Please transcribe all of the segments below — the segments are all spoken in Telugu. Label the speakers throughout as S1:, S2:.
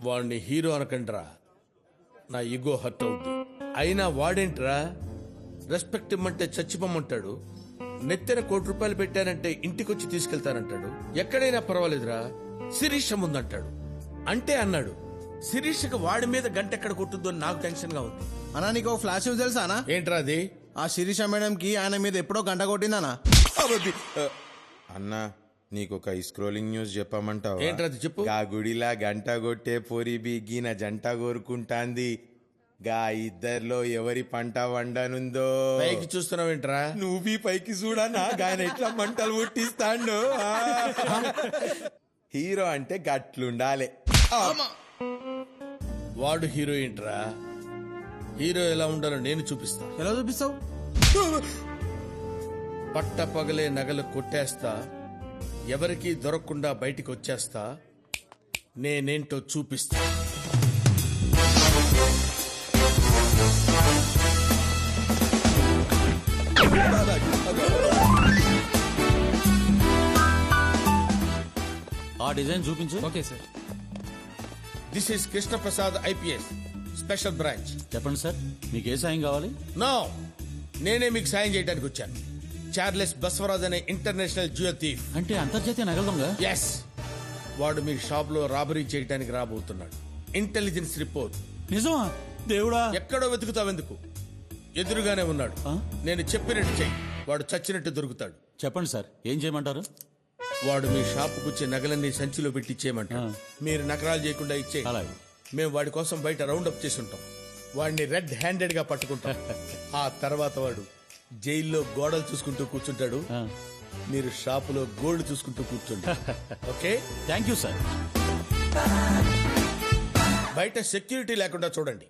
S1: వాడిని హీరో అనకండ్రా, నా ఈగో హర్ట్ అవుద్ది. అయినా వాడేంట్రా రెస్పెక్ట్ ఇమ్మంటే చచ్చిపోమంటాడు, నెత్తెన ₹1,00,00,000 పెట్టానంటే ఇంటికొచ్చి తీసుకెళ్తానంటాడు, ఎక్కడైనా పర్వాలేదురా శిరీష ముందంటాడు. అంటే అన్నాడు శిరీషకి వాడి మీద గంట ఎక్కడ కొట్టుద్దో నాకు టెన్షన్ గా ఉంది.
S2: అన్నా నీకు ఫ్లాష్ న్యూస్ తెలుసా అన్నా?
S1: ఏంట్రా అది?
S2: ఆ శిరీష మేడం కి ఆయన మీద ఎప్పుడో గంట కొట్టిందనా?
S3: అన్నా నీకొక స్క్రోలింగ్ న్యూస్ చెప్పమంటావా?
S1: ఏంట్రా చెప్పు.
S3: గా గుడిలా గంట కొట్టే పోరి బిగిన జంట కోరుకుంటాంది. గా ఇద్దర్లో ఎవరి పంట వండనుందో.
S1: పైకి చూస్తున్నావేంట్రా?
S3: నువ్వు పైకి చూడనా గాయన ఎట్లా మంటలు పుట్టిస్తాండు. హీరో అంటే గట్లుండాలి.
S1: వాడు హీరోయిన్ రా. హీరో ఎలా ఉండాలో నేను చూపిస్తా.
S2: ఎలా చూపిస్తావు?
S1: పట్ట పగలే నగలు కొట్టేస్తా, ఎవరికీ దొరకకుండా బయటికి వచ్చేస్తా, నేనేంటో చూపిస్తా.
S4: ఆ డిజైన్ చూపించు.
S5: Okay sir.
S1: This is Krishnaprasad IPS special branch.
S4: చెప్పండి సార్, మీకు ఏ సాయం కావాలి?
S1: నో, నేనే మీకు సాయం చేయడానికి వచ్చాను. చార్లెస్ బసవరాజ్ అనే ఇంటర్నేషనల్ జ్యువెల్ థీఫ్.
S4: అంటే అంతర్జాతీయ నగల దొంగ?
S1: ఎస్, వాడు మీ షాప్ లో రాబరీ చేయడానికి రాబోతున్నాడు. Intelligence report.
S4: నిజమా? దేవుడా!
S1: ఎక్కడో వెతుకుతావెందుకు, ఎదురుగానే ఉన్నాడు. నేను చెప్పినట్టు చెయ్యి, వాడు చచ్చినట్టు దొరుకుతాడు.
S4: చెప్పండి సార్, ఏం చేయమంటారు?
S1: వాడు మీ షాపుకు వచ్చే నగలన్నీ సంచిలో పెట్టి ఇచ్చేయమంటాడు. మీరు నకరాలు చేయకుండా ఇచ్చే,
S4: అలాగే.
S1: మేము వాడి కోసం బయట రౌండ్ అప్ చేసి ఉంటాం. వాడిని రెడ్ హ్యాండెడ్ గా పట్టుకుంటాం. ఆ తర్వాత వాడు జైల్లో గోడలు చూసుకుంటూ కూర్చుంటాడు, మీరు షాపులో గోల్డ్ చూసుకుంటూ కూర్చోండి. Okay,
S4: thank you sir.
S1: బయట సెక్యూరిటీ లేకుండా చూడండి.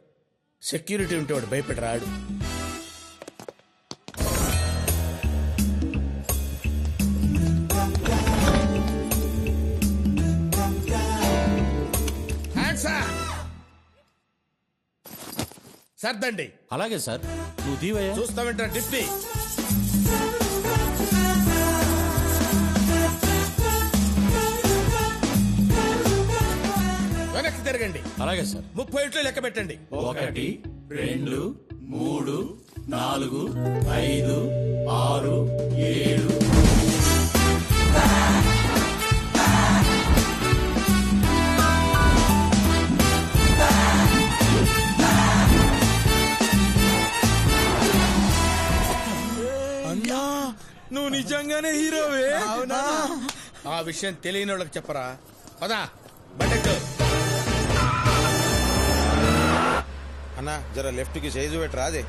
S1: సెక్యూరిటీ ఉంటే వాడు భయపడి రాడు. సర్దండి.
S4: అలాగే సార్, నువ్వు తీవయ్యా.
S1: చూస్తామంటారా డిస్నీ? వెనక్కి తిరగండి.
S4: అలాగే సార్.
S1: 30 ఇంట్లో లెక్క పెట్టండి.
S4: 1 2 3 4 5 6 7.
S3: అన్నా నువ్వు నిజంగానే హీరోవే?
S2: అవునా?
S1: ఆ విషయం తెలియని వాళ్ళకి చెప్పరా. పదా బయటకు.
S3: అన్నా జర లెఫ్ట్ కి సైజు పెట్టరా. అదే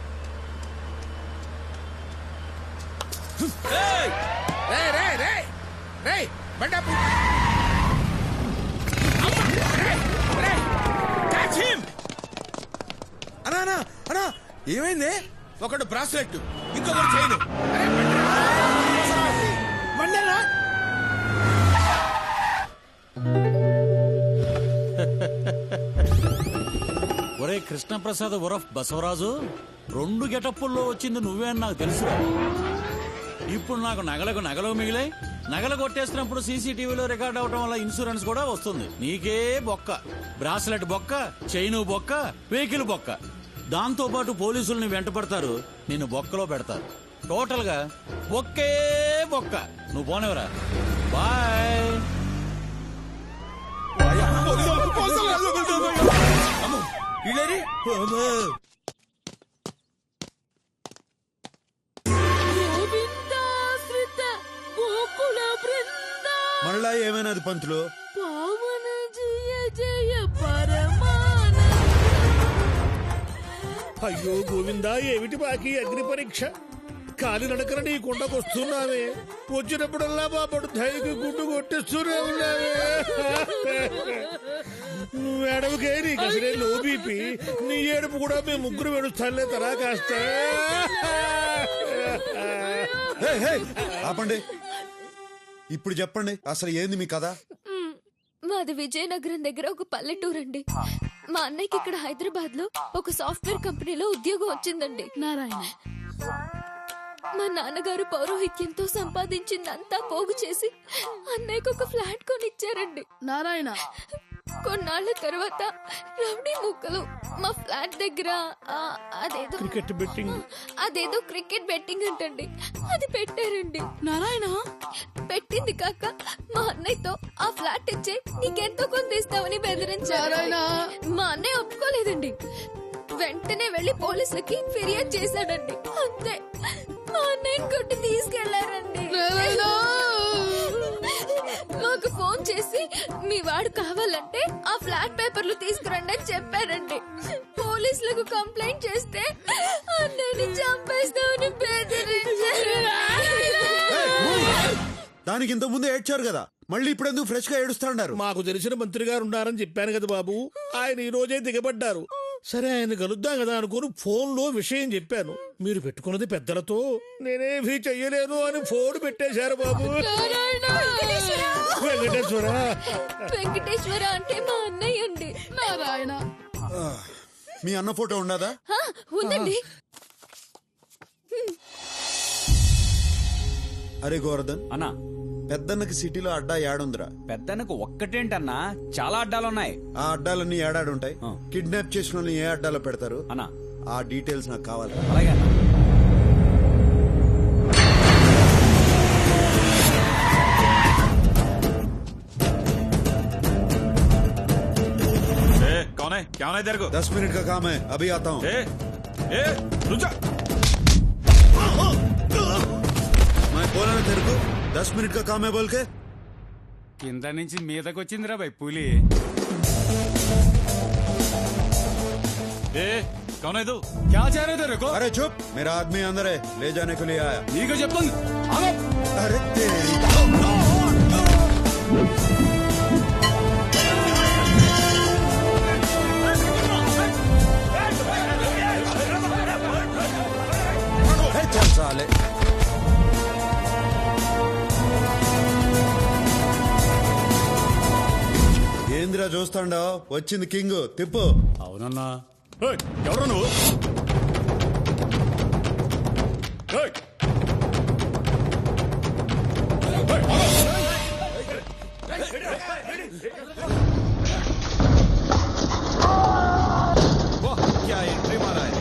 S3: అన్నా అన్నా ఏమైంది?
S1: ఒకడు బ్రాస్లెట్, ఇంకొకటి చైన్.
S4: ఒరే కృష్ణప్రసాద్ ఉరఫ్ బసవరాజు, 2 గెటప్పుల్లో వచ్చింది నువ్వే అని నాకు తెలుసు. ఇప్పుడు నాకు నగలు మిగిలాయి. నగలు కొట్టేసినప్పుడు సీసీటీవీలో రికార్డ్ అవడం వల్ల ఇన్సూరెన్స్ కూడా వస్తుంది. నీకే బొక్క, బ్రాస్లెట్ బొక్క, చైను బొక్క, వెహికల్ బొక్క. దాంతో పాటు పోలీసుల్ని వెంట పడతారు, నిన్ను బొక్కలో పెడతారు. టోటల్ గా బొక్కే బొక్క. నువ్వు పోనేవరా. బాయ్.
S3: మళ్ళా ఏమైనది పంతులు?
S6: అయ్యో గోవిందా, ఏమిటి బాకీ అగ్ని పరీక్ష? కాలి నడకన నీ కొండకొస్తున్నావే, వచ్చినప్పుడల్లా మా పడు ధైర్యకి గుడ్డు కొట్టిస్తూనే ఉన్నావే. నువ్వు ఏడవకే, నీకు అసలే లో బీపీ. నీ ఏడుపు కూడా మేము ముగ్గురు వెడుస్తానులే తరా కాస్త.
S7: ఆపండి. ఇప్పుడు చెప్పండి, అసలు ఏంది మీ కథ?
S8: మాది విజయనగరం దగ్గర ఒక పల్లెటూరు అండి. మా అన్నయ్యకి ఇక్కడ హైదరాబాద్ లో ఒక సాఫ్ట్వేర్ కంపెనీలో ఉద్యోగం వచ్చిందండి. నారాయణ మా నాన్నగారు పౌరోహిత్యంతో సంపాదించిందంతా పోగు చేసి అన్నయ్యకు ఒక ఫ్లాట్ కొనిచ్చారండి. నారాయణ కొన్నాళ్ళ తర్వాత రౌడీ ముక్కలు మా ఫ్లాట్ దగ్గర అదేదో
S6: క్రికెట్ బెట్టింగ్
S8: అదేదో క్రికెట్ బెట్టింగ్ అంటండి, అది పెట్టారండి. నారాయణ పెట్టింది కాక మా అన్నయ్యతో ఆ ఫ్లాట్ ఇచ్చే నీకెంతో కొంత ఇస్తామని బెదిరించారు. మా అన్నయ్య ఒప్పుకోలేదండి. వెంటనే వెళ్లి పోలీసులకి ఫిర్యాదు చేశాడండి. అంతే, మా అన్నయ్య కొట్టి తీసుకెళ్లారండి. మాకు ఫోన్ చేసి మీ వాడు కావాలంటే ఆ ఫ్లాట్ పేపర్లు తీసుకురండి అని చెప్పారండి. పోలీసులకు కంప్లైంట్ చేస్తే అన్నయ్యని చంపేస్తామని బెదిరించారు.
S7: దానికి ఇంత ముందు ఏడ్చారు కదా, మళ్ళీ ఇప్పుడు ఎందుకు ఫ్రెష్ గా ఏడుస్తా ఉన్నారు?
S6: మాకు తెలిసిన మంత్రి గారు ఉన్నారని చెప్పాను కదా బాబు, ఆయన ఈ రోజే దిగబడ్డారు. సరే ఆయన కలుద్దాం కదా అనుకుని ఫోన్ లో విషయం చెప్పాను. మీరు పెట్టుకున్నది పెద్దలతో, నేనేమీ చెయ్యలేను అని ఫోన్ పెట్టేశారు బాబు. వెంకటేశ్వర
S8: వెంకటేశ్వర అంటే మా అన్నయ్య అండి. నారాయణ
S7: మీ అన్న ఫోటో ఉండదా?
S8: ఉందండి.
S7: అరే గోవర్ధన్
S4: అన్నా,
S7: పెద్దన్నకి సిటీలో అడ్డా ఏడుందిరా?
S4: పెద్దనకు ఒక్కటేంటన్నా, చాలా అడ్డాలున్నాయి.
S7: ఆ అడ్డాలన్నీ ఏడాడుంటాయి. కిడ్నాప్ చేసిన వాళ్ళని ఏ అడ్డాలో పెడతారు
S4: అన్నా,
S7: ఆ డీటెయిల్స్ నాకు కావాలి.
S4: అలాగే అన్నా.
S5: कौन है? क्या होना है तेरे को?
S7: 10 मिनट का काम है, अभी आता हूँ.
S5: रुक जा.
S7: मैं बोला ना तेरे को 10 मिनट का काम है बोल के.
S9: కింద నుంచి మీదకి వచ్చిందిరా భయ్ పులి.
S5: कौन है तू?
S9: क्या चाह रहे थे రేకో?
S7: अरे चुप, मेरा आदमी अंदर है, ले जाने के लिए आया.
S9: నీకు చెప్తుంది.
S7: अरे तेरी चल साले. ఏంద్రా చూస్తాండావు? వచ్చింది కింగ్, తిప్పు.
S9: అవునన్నా. ఎవరు నువ్వు?
S5: क्या एंट्री मारा है?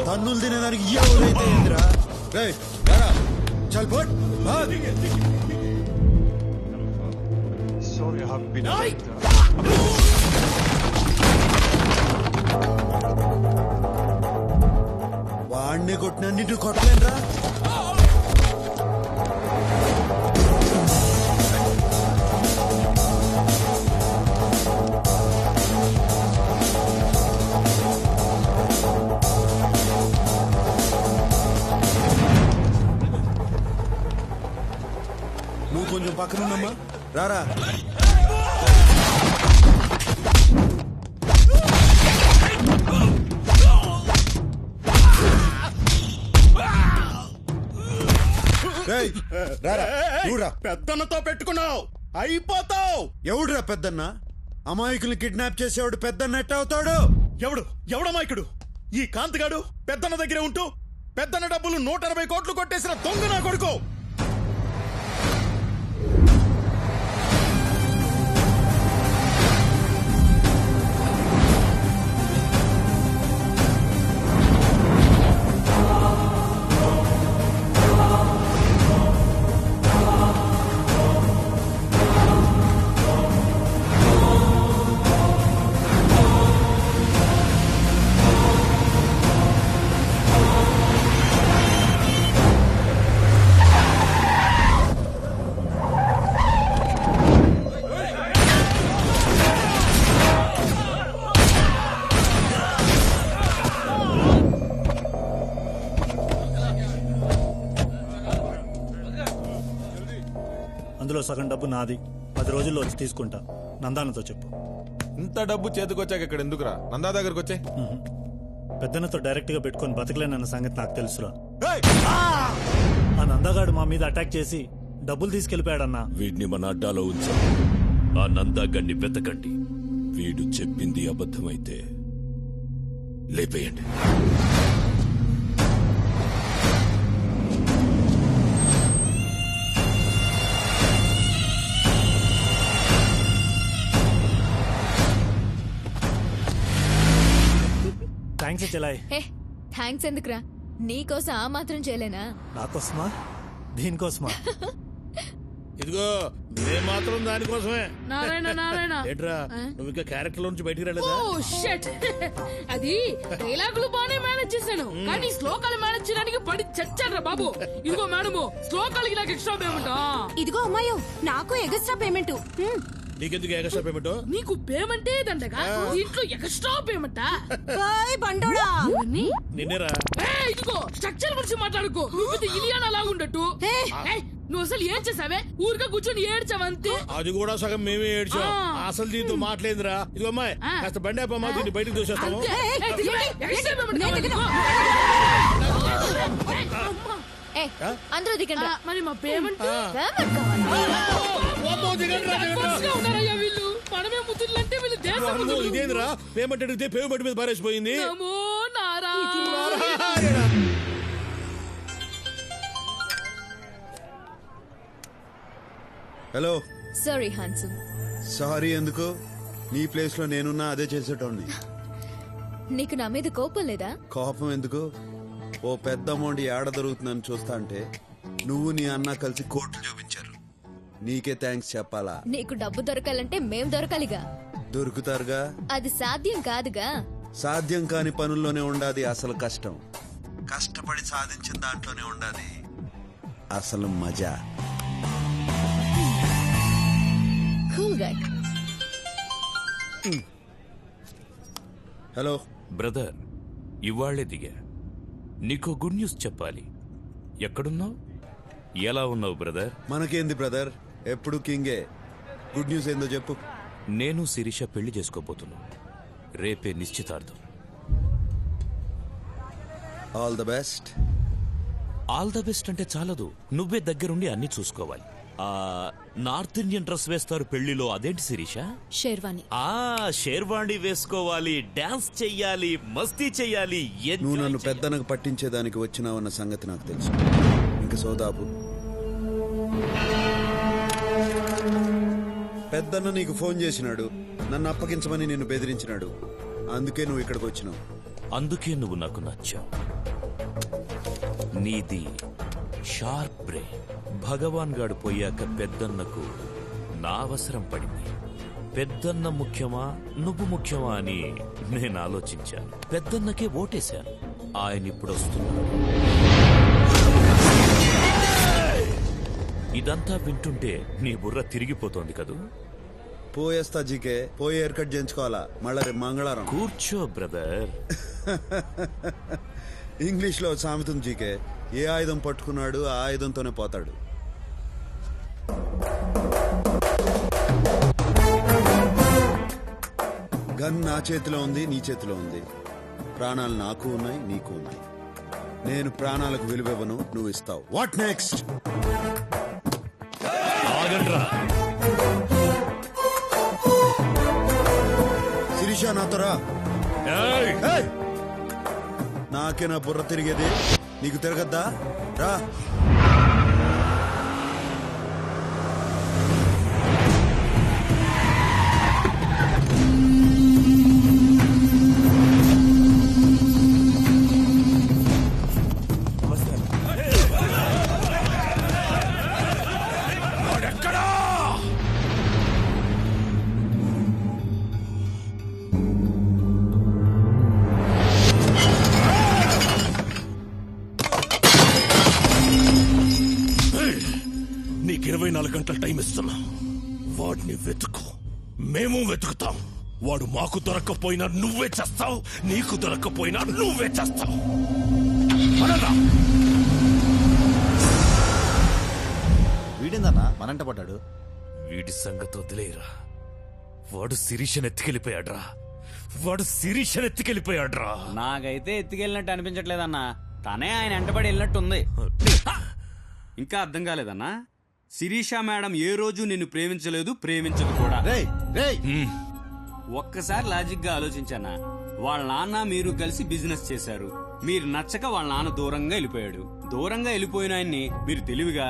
S7: తన్నులు తినేదానికి ఎవరైతే ఏందిరా? రేయ్, రారా. చల్ పోట్. భాగ్. వాడిని కొట్టినన్నిటి కొట్టలేనురా. నువ్వు కొంచెం పక్కనున్నమ్మా, రారా. రేయ్, రారా. నువ్వురా.
S9: పెద్దన్నతో పెట్టుకున్నావు, అయిపోతావు.
S7: ఎవడురా పెద్దన్న? అమాయకుల్ని కిడ్నాప్ చేసేవాడు పెద్దన్న ఎట్ట అవుతాడు?
S9: ఎవడమాయకుడు? ఈ కాంతిగాడు పెద్దన్న దగ్గరే ఉంటూ పెద్దన్న డబ్బులు 180 కోట్లు కొట్టేసిన దొంగ నా కొడుకు.
S10: అందులో సగం డబ్బు నాది, 10 రోజుల్లో వచ్చి తీసుకుంటా. నందానతో చెప్పు.
S5: ఇంత డబ్బు చేతికొచ్చాక ఇక్కడ ఎందుకురా? నందా దగ్గరకు వచ్చే.
S10: పెద్దనతో డైరెక్ట్ గా పెట్టుకుని బతకలేనన్న సంగతి నాకు తెలుసురా. ఆ నందగాడు మా మీద అటాక్ చేసి డబ్బులు తీసుకెళ్లిపోయాడన్నా.
S11: వీడిని మన అడ్డాలో ఉంచాం. ఆ నందాగడ్ని వెతకండి. వీడు చెప్పింది అబద్ధమైతే లేపేయండి.
S10: థ్యాంక్స్ చెలాయ్.
S8: హే థ్యాంక్స్ ఎందుకురా, నీకోసం ఆ మాత్రం చేయలేనా?
S10: నాకోసమా? దీనికోసమా?
S6: ఇదిగో మేము మాత్రం దానికోసమే.
S12: నారాయణ నారాయణ
S6: ఏంట్రా నువ్వు ఇంకా క్యారెక్టర్ నుంచి బయటికి రాలేదా?
S12: ఓ షట్ అది డైలాగులు బానే మేనేజ్ చేశాను కానీ శ్లోకాలు మేనేజ్ చేయడానికి పడి చచ్చాడ్రా బాబు. ఇదిగో మేడము శ్లోకాలకి నాకు ఎక్స్ట్రా పేమెంట్.
S13: ఇదిగో అమ్మాయో నాకు ఎక్స్ట్రా పేమెంట్.
S6: నీకెందుకు ఎక్స్ట్రా పేమెంట్?
S12: నీకు పేమెంటే దండగా ఇంట్లో ఎక్స్ట్రా పేమెంటా?
S13: బండోడా
S6: నిన్నేరా.
S12: ఇదిగో స్ట్రక్చర్ గురించి మాట్లాడుకో. నువ్వు ఇలియానా లాగుండట్టు. నువ్వు అసలు ఏం చేసావే? ఊరిగా కూర్చొని ఏడ్చావంతే.
S6: అది కూడా సగం మేమే ఏడ్చాం. అసలు దీంతో మాట్లాడిందిరా. ఇదిగో అమ్మాయి కాస్త బండి ఆపమ్మా, దీన్ని బయటకు దూసేస్తాము.
S8: అందరూ దిగండి.
S12: మరి మా పేమెంట్ వీళ్ళు మనమే ముద్దులంటే వీళ్ళు దేశం.
S6: ఇదేంద్రా పేమెంట్ అడిగితే పేమెంట్ మీద పారేసిపోయింది.
S7: హలో.
S8: Sorry handsome.
S7: సారీ ఎందుకు? నీ ప్లేస్ లో నేనున్నా అదే చేసేటోడిని.
S8: నీకు నా మీద కోపం లేదా?
S7: కోపం ఎందుకు? ఓ పెద్ద అమౌంట్ ఏడ దొరుకుతుందని చూస్తా అంటే నువ్వు నీ అన్న కలిసి కోర్టు చూపించారు. నీకే థ్యాంక్స్ చెప్పాలా?
S8: నీకు డబ్బు దొరకాలంటే మేం దొరకాలిగా.
S7: దొరుకుతారుగా.
S8: అది సాధ్యం కాదుగా.
S7: సాధ్యం కాని పనుల్లోనే ఉండాది అసలు కష్టం. కష్టపడి సాధించిన దాంట్లోనే ఉండాది అసలు మజా.
S8: Cool guy.
S7: హలో
S11: బ్రదర్, ఇవాళ్లే దిగా. నీకో గుడ్ న్యూస్ చెప్పాలి. ఎక్కడున్నావు? ఎలా ఉన్నావు బ్రదర్?
S7: మనకేంది బ్రదర్, ఎప్పుడు కింగే. గుడ్ న్యూస్ ఏందో చెప్పు.
S11: నేను శిరీష పెళ్లి చేసుకోబోతున్నా. రేపే నిశ్చితార్థం.
S7: All the best.
S11: All the best అంటే చాలదు, నువ్వే దగ్గరుండి అన్ని చూసుకోవాలి. నార్త్ ఇండియన్ డ్రెస్ వేస్తారు పెళ్లిలో, అదేంటి శిరీష?
S8: షేర్వాణి.
S11: షేర్వాణి వేసుకోవాలి, డాన్స్ చెయ్యాలి, మస్తీ చెయ్యాలి.
S7: నువ్వు నన్ను పెద్దనకు పట్టించేదానికి వచ్చినావన్న సంగతి నాకు తెలుసు. ఇంక సోదాపు. పెద్దన్న నీకు ఫోన్ చేసినాడు, నన్ను అప్పగించమని నిన్ను బెదిరించినాడు. అందుకే నువ్వు ఇక్కడికి వచ్చినావు.
S11: అందుకే నువ్వు నాకు నచ్చావు. నీది షార్ప్ బ్రెయిన్. భగవాన్ గాడు పోయాక పెద్దన్నకు నా అవసరం పడింది. పెద్దన్న ముఖ్యమా నువ్వు ముఖ్యమా అని నేను ఆలోచించాను. పెద్దన్నకే ఓటేశాను. ఆయన ఇప్పుడు వస్తున్నాడు. ఇదంతా వింటుంటే నీ బుర్ర తిరిగిపోతోంది కదూ?
S7: పోయేస్తా జీకే. పోయి హెయిర్ కట్ చేయించుకోవాలా మళ్ళా రేపు మంగళవారం.
S11: కూర్చో బ్రదర్.
S7: ఇంగ్లీష్ లో సామెతం జీకే, ఏ ఆయుధం పట్టుకున్నాడు ఆ ఆయుధంతోనే పోతాడు. గన్ నా చేతిలో ఉంది, నీ చేతిలో ఉంది. ప్రాణాలు నాకు ఉన్నాయి, నీకు ఉన్నాయి. నేను ప్రాణాలకు విలువివ్వను, నువ్వు ఇస్తావు. What next? శిరీష నాతోరా. నాకే నా బుర్ర తిరిగేది, నీకు తిరగద్దా? రా.
S11: నీకు 24 గంటల టైం ఇస్తున్నా. వాడిని వెతుకు, మేము వెతుకుతాం. వాడు మాకు దొరక్కపోయినా నువ్వే చేస్తావు, నీకు దొరక్కపోయినా నువ్వే చేస్తావు.
S2: వీడిందన్నా మనంట పడ్డాడు.
S11: వీడి సంగతి వదిలేరా. వాడు శిరీషను ఎత్తుకెళ్ళిపోయాడ్రా. వాడు శిరీషను ఎత్తుకెళ్ళిపోయాడ్రా.
S14: నాకైతే ఎత్తుకెళ్ళినట్టు అనిపించట్లేదన్నా. తనే ఆయన వెంటబడి వెళ్ళినట్టుంది. ఇంకా అర్థం కాలేదన్నా? శిరీష మేడం ఏ రోజు నిన్ను ప్రేమించలేదు, ప్రేమించదు కూడా. ఒక్కసారి లాజిక్ గా ఆలోచించానా? వాళ్ళ నాన్న మీరు కలిసి బిజినెస్ చేశారు. మీరు నచ్చక వాళ్ళ నాన్న దూరంగా వెళ్ళిపోయాడు. దూరంగా వెళ్ళిపోయిన ఆయన్ని మీరు తెలివిగా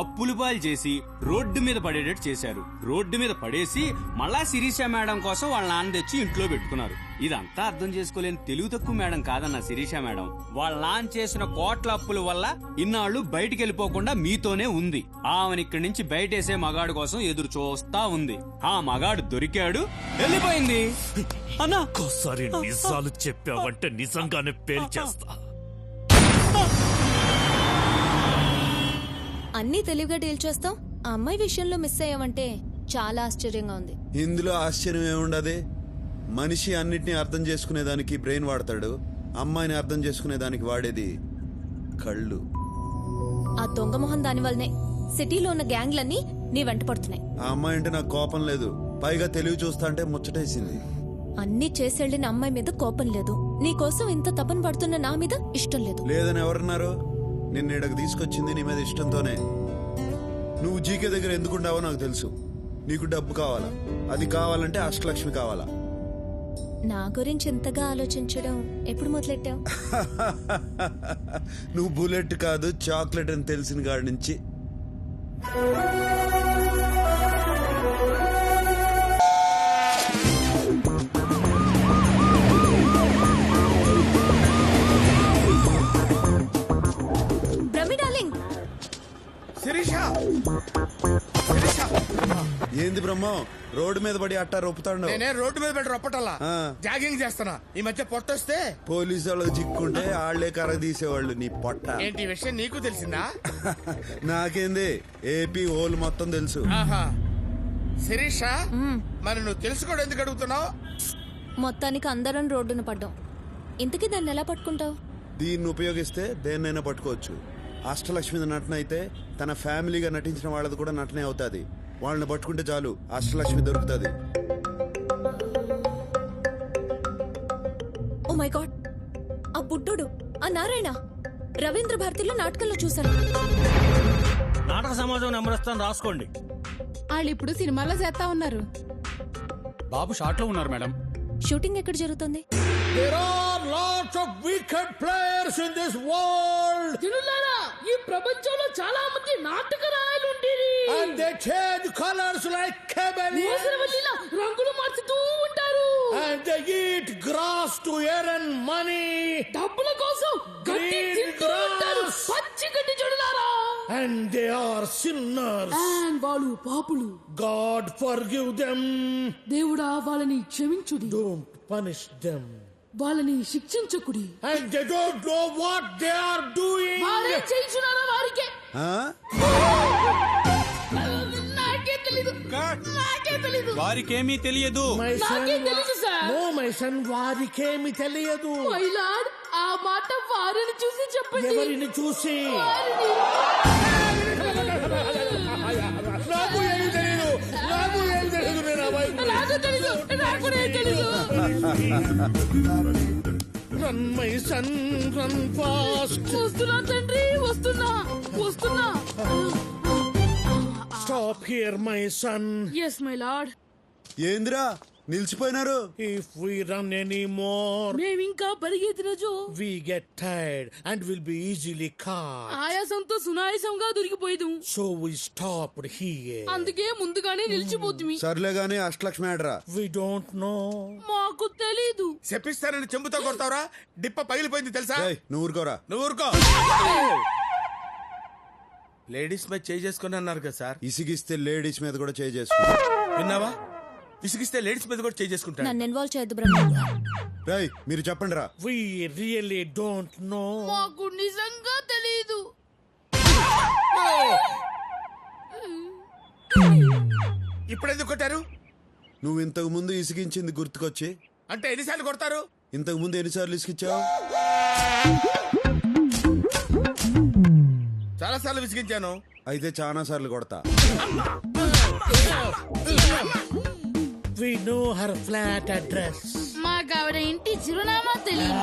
S14: అప్పులు పాలు చేసి రోడ్డు మీద పడేటట్టు చేశారు. రోడ్డు మీద పడేసి మళ్ళా శిరీష మేడం కోసం వాళ్ళ నాన్న తెచ్చి ఇంట్లో పెట్టుకున్నారు. ఇదంతా అర్థం చేసుకోలేని తెలుగు తక్కువ మేడం కాదన్న శిరీష మేడం. వాళ్ళ నాన్న చేసిన కోట్ల అప్పుల వల్ల ఇన్నాళ్ళు బయటికి వెళ్ళిపోకుండా మీతోనే ఉంది. ఆమెను ఇక్కడి నుంచి బయటేసే మగాడు కోసం ఎదురు చూస్తా ఉంది. ఆ మగాడు దొరికాడు, వెళ్ళిపోయింది. అన్నా
S11: ఒక్కోసారి నిజాలు చెప్పావంటే నిజంగానే పేల్చేస్తా.
S8: అన్నీ తెలివిగా డీల్ చేస్తాం. ఆ అమ్మాయి విషయంలో మిస్ అయ్యావంటే చాలా ఆశ్చర్యంగా ఉంది.
S7: ఇందులో ఆశ్చర్యం ఏముండదు. మనిషి అన్నిటినీ అర్థం చేసుకునేదానికి బ్రెయిన్ వాడతాడు, అమ్మాయిని అర్థం చేసుకునేదానికి వాడేది కళ్ళు.
S8: ఆ దొంగ మొహం దాని వల్లనే సిటీలో ఉన్న గ్యాంగ్లన్నీ నీ వెంట పడుతున్నాయి.
S7: ఆ అమ్మాయి అంటే నాకు కోపం లేదు, పైగా తెలివి చూస్తా అంటే ముచ్చటేసింది.
S8: అన్నీ చేసేళ్ళిన అమ్మాయి మీద కోపం లేదు, నీకోసం ఇంత తపన పడుతున్న నా మీద ఇష్టం లేదు.
S7: లేదని ఎవరన్నారు? నిన్న ఇక్కడికి తీసుకొచ్చింది నీ మీద ఇష్టంతోనే. నువ్వు జీకే దగ్గర ఎందుకుంటావో నాకు తెలుసు. నీకు డబ్బు కావాలా, అది కావాలంటే అష్టలక్ష్మి కావాలా.
S8: నా గురించి ఇంతగా ఆలోచించడం ఎప్పుడు మొదలెట్టావు?
S7: నువ్వు బుల్లెట్ కాదు చాక్లెట్ అని తెలిసిన కాడి నుంచి. ఏంది బ్రహ్మ రోడ్డు మీద పడి అట్టా రొప్పుతాడు?
S1: నేనే రోడ్డు మీద పెట్టి రొప్పటల్లా జాగింగ్ చేస్తున్నా. ఈ మధ్య పొట్టొస్తే
S7: పోలీసు వాళ్ళకి చిక్కుంటే ఆళ్లే కర్ర తీసేవాళ్ళు. నీ పొట్ట
S1: ఏంటి విషయం నీకు తెలిసిందా?
S7: నాకేంది, ఏపీ హోల్ మొత్తం తెలుసు.
S1: శిరీష, మరి నువ్వు తెలుసుకోవడం ఎందుకు అడుగుతున్నావు?
S8: మొత్తానికి అందరం రోడ్డున పడ్డాం. ఇంతకీ దాన్ని ఎలా పట్టుకుంటావు?
S7: దీన్ని ఉపయోగిస్తే దేన్నైనా పట్టుకోవచ్చు. అష్టలక్ష్మి నటన అయితే తన ఫ్యామిలీగా నటించిన వాళ్ళది కూడా నటనే అవుతాది. వాళ్ళని పట్టుకుంటే చాలు, అష్టలక్ష్మి దొరుకుతుంది.
S8: ఓ మై గాడ్, ఆ బుడ్డోడు, ఆ నారాయణ రవీంద్ర భారతిలో నాటకంలో చూశాను.
S10: నాటక సమాజం నెంబర్ ఇస్తాను, రాసుకోండి.
S12: వాళ్ళు ఇప్పుడు సినిమాలో చేస్తా ఉన్నారు.
S14: బాబు షాట్ లో ఉన్నారు మేడం.
S8: షూటింగ్ ఎక్కడ జరుగుతుంది?
S6: There are lots of wicked players in this world.
S12: జనులారా, ఈ ప్రపంచంలో చాలా మంది నాటక రాయలు ఉండేది.
S6: And they change colors like chameleons.
S12: మోసరవల్లిలా రంగులు మార్చుతూ ఉంటారు.
S6: And they eat grass to earn money.
S12: డబ్బుల కోసం గడ్డి తింటూ ఉంటారు. పచ్చి గడ్డి జనులారా.
S6: And they are sinners.
S12: And వాళ్ళు పాపులు.
S6: God forgive them.
S12: దేవుడా వాళ్ళని క్షమించుడి.
S6: Don't punish them.
S12: వాళ్ళని శిక్షించకుడి.
S6: And they don't know what they are doing.
S12: వాళ్ళే చేయించున్నారా వారికి? నాకే తెలీదు. నాకే తెలీదు.
S14: వారికేమీ తెలియదు.
S12: నాకే తెలుసు సార్.
S6: No, my son, వారికేమి తెలియదు.
S12: మై లార్డ్, ఆ మాట వారిని చూసి చెప్పండి.
S6: ఎవరిని చూసి? నాకు ఏమి తెలియదు, నాకు ఏమి తెలియదు. నేను
S12: నాకు తెలీదు, నాకు తెలీదు.
S6: Run my son, run fast.
S12: వస్తున్నా తండ్రి, వస్తున్నా వస్తున్నా.
S6: Stop here my son.
S12: Yes my lord.
S7: ఏంద్రా నిలిచిపోయినారు?
S6: If we run anymore,
S12: మేమింకా పరిగెత్తిన Joe
S6: we get tired and will be easily caught.
S12: ఆయాసంతో సునాయాసంగా దొరికిపోయేదు.
S6: So we stopped here.
S12: అందుకే ముందుగానే నిలిచిపోతుంది.
S7: సర్లే గానీ అష్టలక్ష్మి ఆడరా.
S6: We don't know.
S12: మాకు తెలీదు.
S1: చెప్పిస్తానని చెంబుతో కొడతావురా? డిప్ప పగిలిపోయింది తెలుసా?
S7: నువ్వు ఊరుకోరా.
S1: నువ్వు ఊరుకో. లేడీస్ మీద చేయి చేసుకుని అన్నారు కదా సార్.
S7: ఇసిగిస్తే లేడీస్ మీద కూడా చేయి చేసుకో.
S1: విన్నావా? విసిగిస్తే లేడీస్ మీద కూడా చేయి చేసుకుంటాను.
S8: నన్ను ఇన్వాల్వ్ చేయొద్దు బ్రహ్మ.
S7: రేయ్ మీరు చెప్పండి రా.
S6: We really don't know.
S12: మాకు నిజంగా తెలీదు.
S1: ఇప్పుడెందుకు కొట్టారు?
S7: నువ్వు ఇంతకు ముందు ఇసిగించింది గుర్తుకొచ్చి.
S1: అంటే ఎన్నిసార్లు కొడతారు?
S7: ఇంతకు ముందు ఎన్నిసార్లు ఇసిగించావు?
S1: చాలా సార్లు విసిగించాను.
S7: అయితే చాలా సార్లు కొడతా.
S6: We know her flat address.
S12: మాకు ఆవిడ ఇంటి చిరునామా తెలియదు.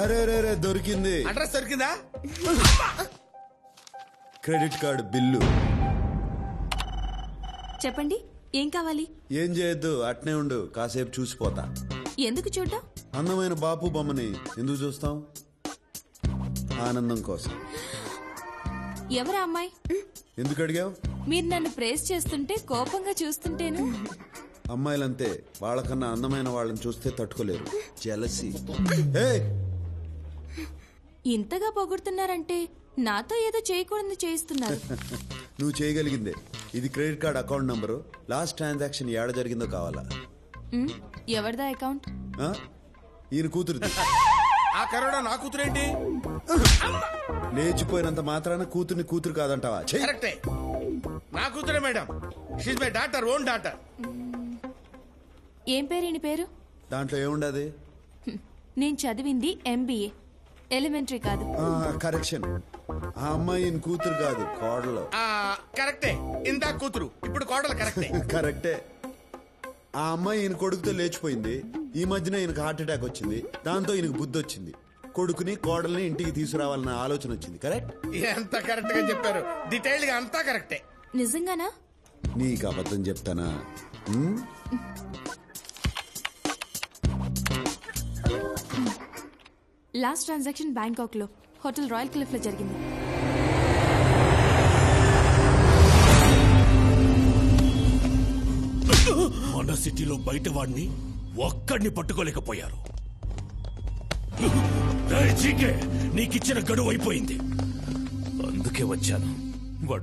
S7: అరే రే రే దొరికింది.
S1: అడ్రస్ దొరికిందా?
S7: Credit card bill.
S13: చెప్పండి ఏం కావాలి?
S7: ఏం చేయొద్దు, అట్నే ఉండు, కాసేపు చూసిపోతా.
S13: ఎందుకు చూడ్డం?
S7: అందమైన బాపు బొమ్మని ఎందుకు చూస్తాం? ఆనందం కోసం.
S13: ఎవరా అమ్మాయి?
S7: ఎందుకు అడిగావు?
S13: మీరు నన్ను ప్రేస్ చేస్తుంటే కోపంగా చూస్తుంటేను.
S7: అమ్మాయిలంతే, వాళ్ళకన్నా అందమైన వాళ్ళని చూస్తే తట్టుకోలేరు. జెలసీ.
S13: ఇంతగా పొగుడుతున్నారంటే నాతో ఏదో చేయకూడదు చేయిస్తున్నారు.
S7: నువ్వు చేయగలిగిందే. ఇది credit card account number. Last transaction ఏడ జరిగిందో కావాలా?
S13: ఎవరిదా అకౌంట్?
S7: ఈయన కూతురుది.
S1: ఆ కరోనా నా కూతురేంటి?
S7: లేచిపోయినంత మాత్రాన కూతుర్ని కూతురు కాదంటావా?
S1: కరెక్టే, నా కూతురే madam. She's my daughter, own daughter.
S13: ఏం పేరు ఈయన పేరు?
S7: దాంట్లో ఏముండదు?
S13: నేను చదివింది MBA, ఎలిమెంటరీ కాదు.
S7: కరెక్షన్. ఆ అమ్మాయి ఈయన కూతురు కాదు, కోడలు.
S1: కరెక్టే, ఇందా కూతురు, ఇప్పుడు కోడలు. కరెక్టే.
S7: కరెక్టే. ఆ అమ్మాయి ఈయన కొడుకుతో లేచిపోయింది. ఈ మధ్యన ఈయనకు హార్ట్ అటాక్ వచ్చింది. దాంతో ఈయనకు బుద్ధి వచ్చింది. కొడుకుని కోడల్ని ఇంటికి తీసుకురావాలన్న ఆలోచన వచ్చింది. కరెక్ట్?
S1: ఎంత కరెక్ట్ గా చెప్పారు. డీటెయిల్డ్ గా అంతా కరెక్టే.
S13: నిజంగానా?
S7: నీకు అబద్ధం చెప్తానా?
S13: లాస్ట్ ట్రాన్సాక్షన్ బ్యాంకాక్ లో హోటల్ రాయల్ క్లిఫ్ లో జరిగింది.
S11: మన సిటీలో బయట వాడిని ఒక్కడిని పట్టుకోలేకపోయారు. నీకిచ్చిన గడువు అయిపోయింది, అందుకే వచ్చాను.